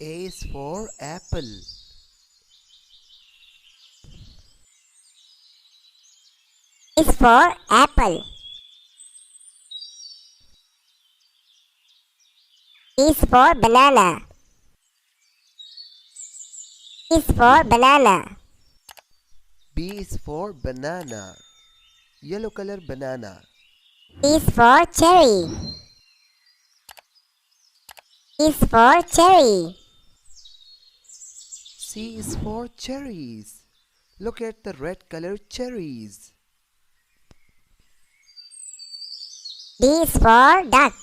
A is for apple. Is for apple. Is for banana. Is for banana. B is for banana. Yellow color banana. Is for cherry. Is for cherry. C is for cherries. Look at the red color cherries. D is for duck.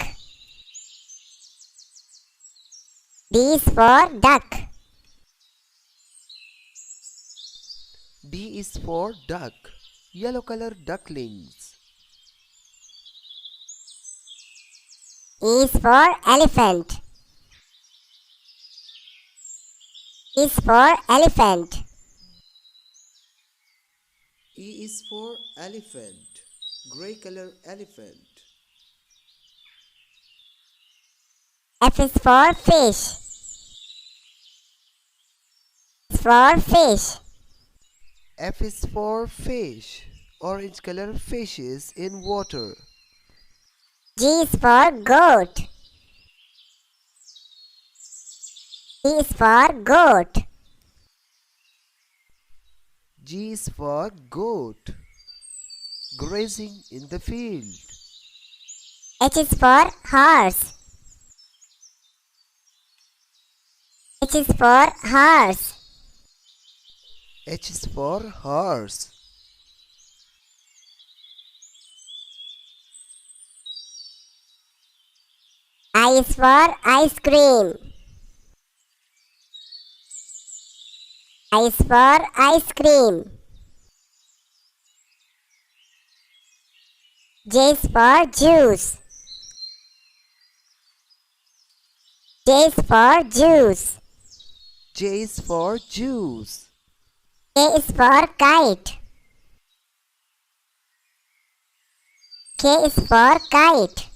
D is for duck. D is for duck. Yellow color ducklings. E is for elephant. Is for elephant. E is for elephant. Gray color elephant. F is for fish. Is for fish. F is for fish. Orange color fishes in water. G is for goat. G is for goat. G is for goat. Grazing in the field. H is for horse. H is for horse. H is for horse. I is for ice cream. I is for ice cream. J is for juice. J is for juice. J is for juice. K is for kite. K is for kite.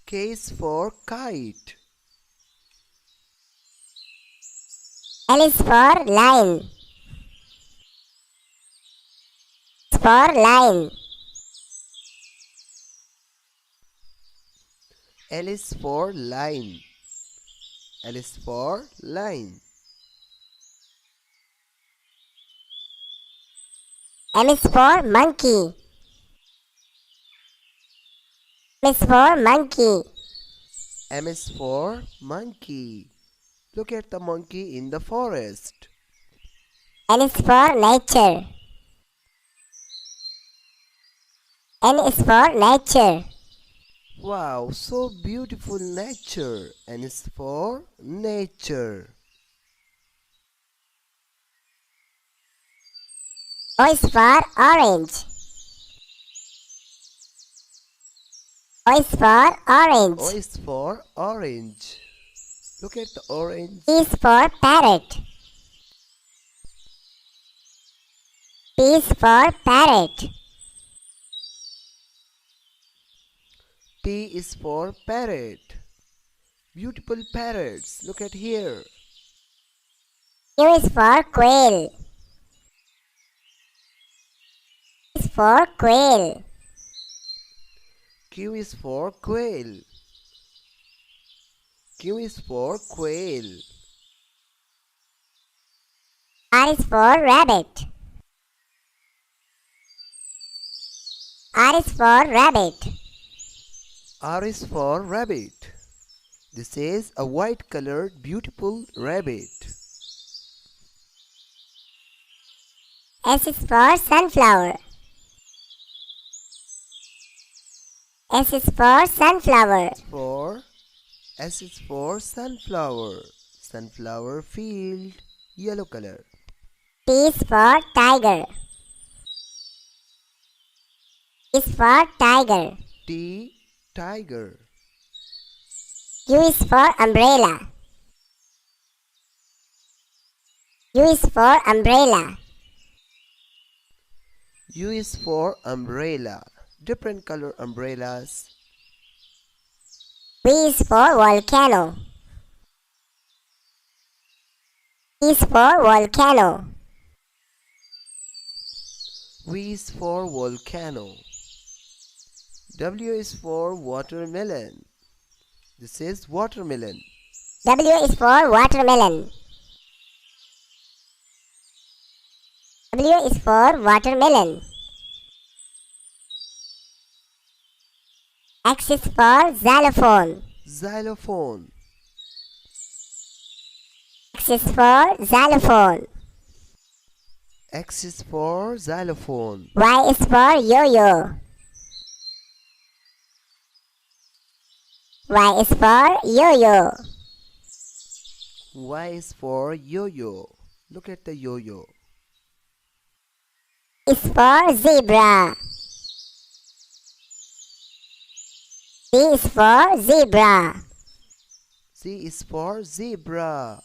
K is for kite. L is for lion. Is for lion. L is for line. L is for line. M is for monkey. M is for monkey. M is for monkey. Look at the monkey in the forest. N is for nature. N is for nature. Wow, so beautiful nature. N is for nature. O is for orange. O is for orange. O is for orange. Look at the orange. P is for parrot. P is for parrot. P is for parrot. Beautiful parrots. Look at here. Q is for quail. Q is for quail. Q is for quail. Q is for quail. R is for rabbit. R is for rabbit. R is for rabbit. This is a white colored beautiful rabbit. S is for sunflower. S is for sunflower. S is for sunflower. Sunflower field. Yellow color. T is for tiger. T is for tiger. T, tiger. U is for umbrella. U is for umbrella. U is for umbrella. Different color umbrellas. V is for volcano. V is for volcano. V is for volcano. W is for watermelon. This is watermelon. W is for watermelon. W is for watermelon. X is for xylophone. Xylophone. X is for xylophone. X is for xylophone. Y is for yo-yo. Y is for yo-yo. Y is for yo-yo. Look at the yo-yo. Z is for zebra. Z is for zebra. Z is for zebra.